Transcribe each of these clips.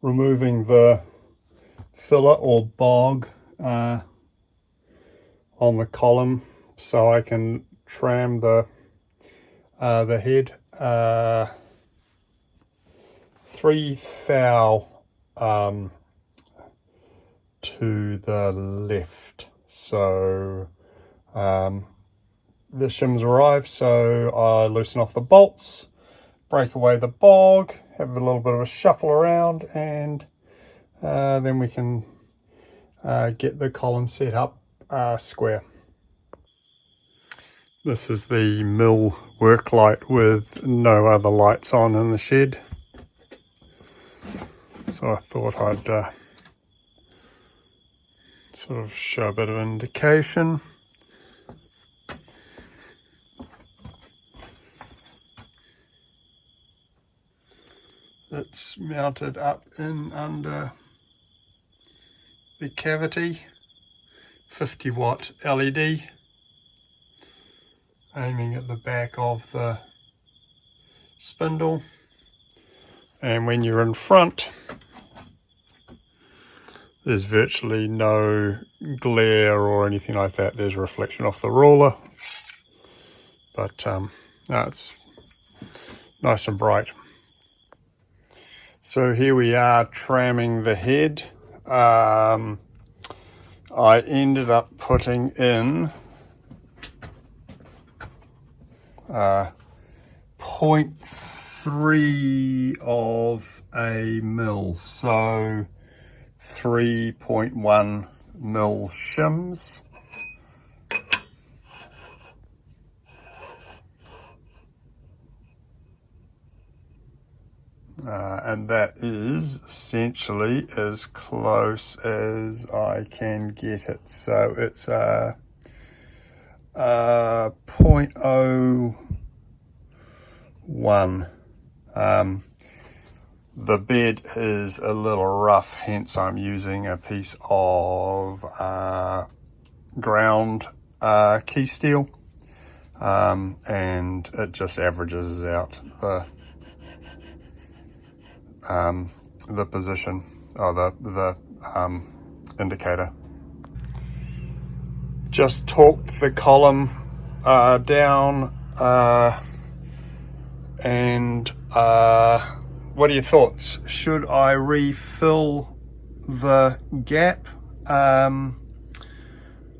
removing the filler or bog on the column so I can tram the head 3 thou to the left. So the shims arrive, so I loosen off the bolts, break away the bog, have a little bit of a shuffle around, and then we can get the column set up square. This is the mill work light with no other lights on in the shed, so I thought I'd sort of show a bit of indication. It's mounted up in under the cavity, 50 watt LED, aiming at the back of the spindle. And when you're in front, there's virtually no glare or anything like that. There's reflection off the ruler, but no, it's nice and bright. So here we are tramming the head. I ended up putting in 0.3 of a mil, so 3.1 mil shims. And that is essentially as close as I can get it. So it's 0.01. The bed is a little rough, hence I'm using a piece of ground key steel, and it just averages out the position, or the indicator. Just torqued the column down, and what are your thoughts? Should I refill the gap? I'm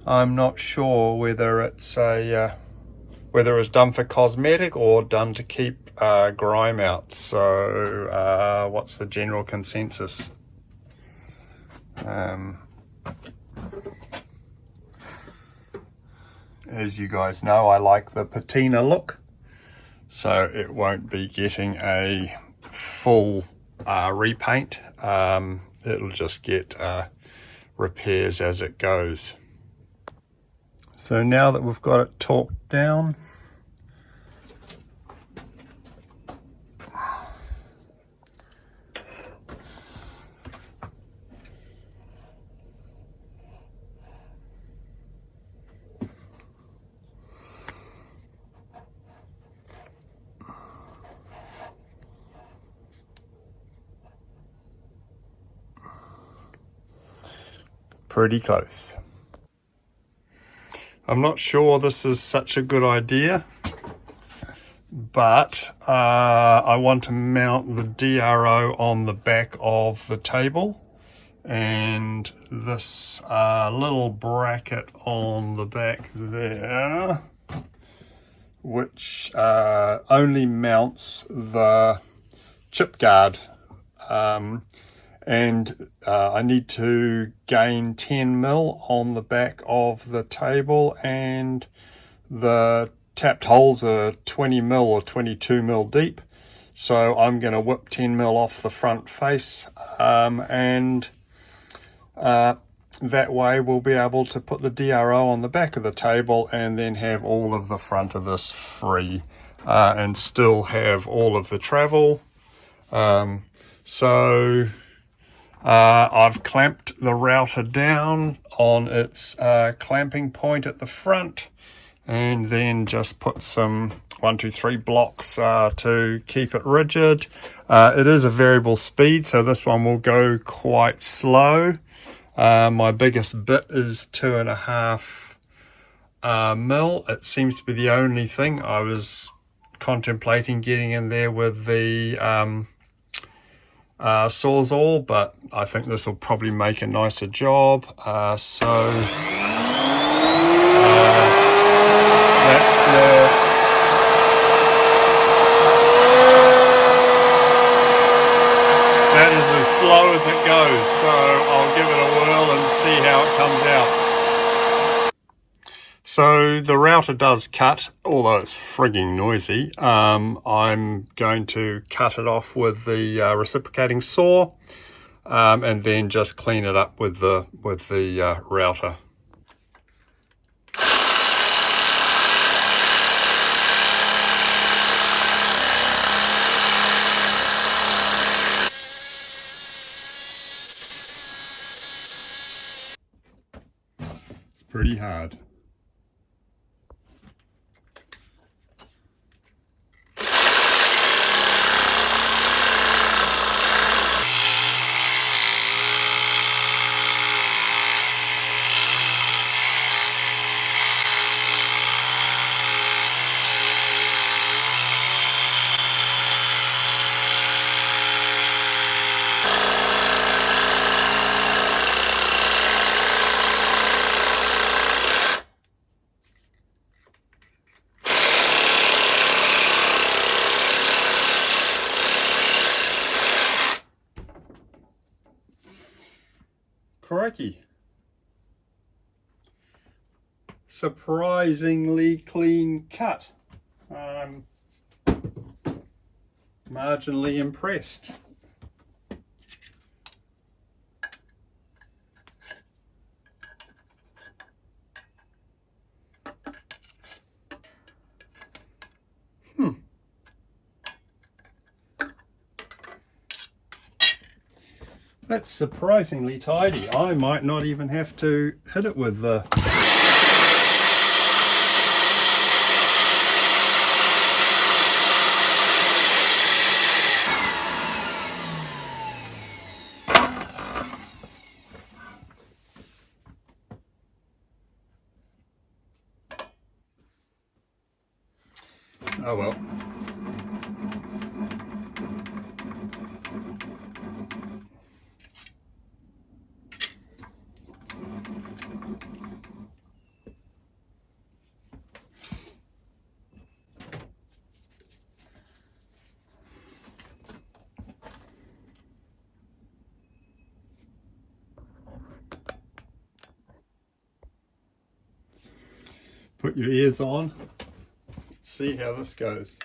not sure whether it's whether it was done for cosmetic or done to keep grime out. So what's the general consensus? As you guys know, I like the patina look, so it won't be getting a full repaint. It'll just get repairs as it goes. So now that we've got it torqued down, pretty close. I'm not sure this is such a good idea, but I want to mount the DRO on the back of the table, and this little bracket on the back there, which only mounts the chip guard, and I need to gain 10 mil on the back of the table, and the tapped holes are 20 mil or 22 mil deep, so I'm going to whip 10 mil off the front face, and that way we'll be able to put the DRO on the back of the table and then have all of the front of this free, and still have all of the travel. So I've clamped the router down on its clamping point at the front, and then just put some 1, 2, 3 blocks to keep it rigid. It is a variable speed, so this one will go quite slow. My biggest bit is 2.5 mil. It seems to be the only thing. I was contemplating getting in there with the Sawzall, but I think this will probably make a nicer job. That is as slow as it goes, so I'll give it a whirl and see how it comes out. So the router does cut, although it's frigging noisy. I'm going to cut it off with the reciprocating saw, and then just clean it up with the router. It's pretty hard. Crikey. Surprisingly clean cut. I'm marginally impressed. That's surprisingly tidy. I might not even have to hit it with the... Oh well. Put your ears on. See how this goes.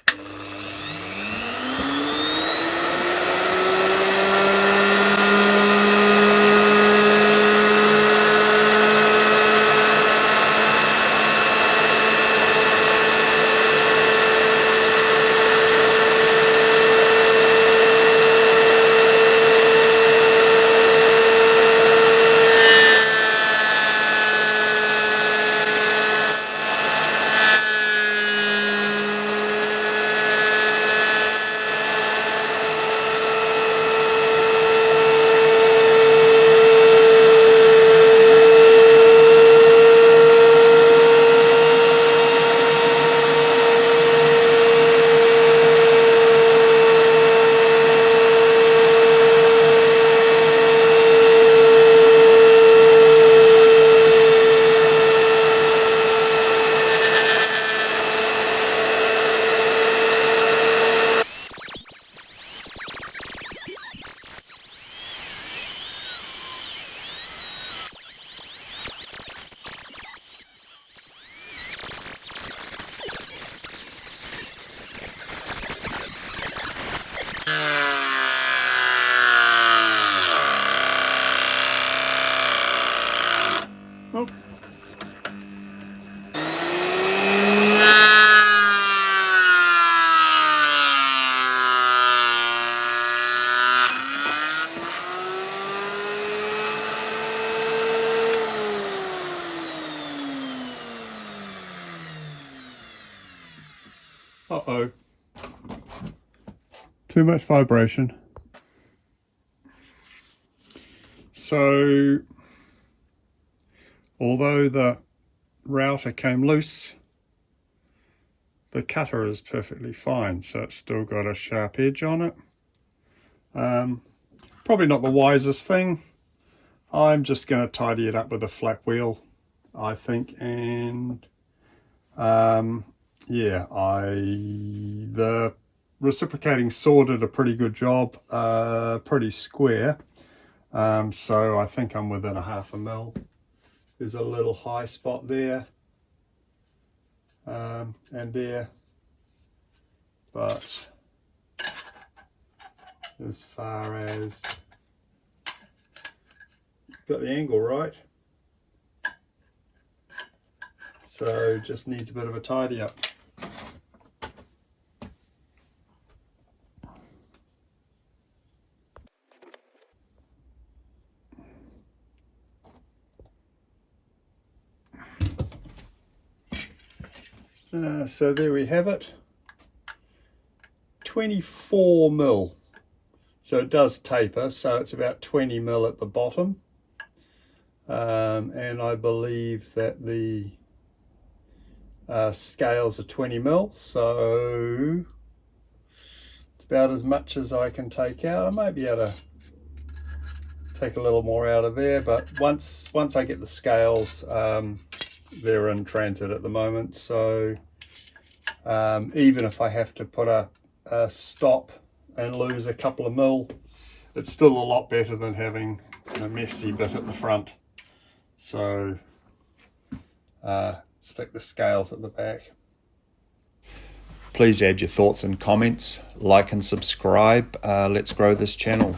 Uh-oh. Too much vibration. So, although the router came loose, the cutter is perfectly fine, so it's still got a sharp edge on it. Probably not the wisest thing. I'm just going to tidy it up with a flat wheel, I think, and yeah, the reciprocating saw did a pretty good job, pretty square, so I think I'm within a 0.5 mil. There's a little high spot there, and there, but as far as got the angle right, so just needs a bit of a tidy up. So there we have it, 24 mil. So it does taper, so it's about 20 mil at the bottom. And I believe that the scales are 20 mil, so it's about as much as I can take out. I might be able to take a little more out of there, but once I get the scales, they're in transit at the moment, so even if I have to put a stop and lose a couple of mil, it's still a lot better than having a messy bit at the front. So stick the scales at the back. Please add your thoughts and comments, like and subscribe. Let's grow this channel.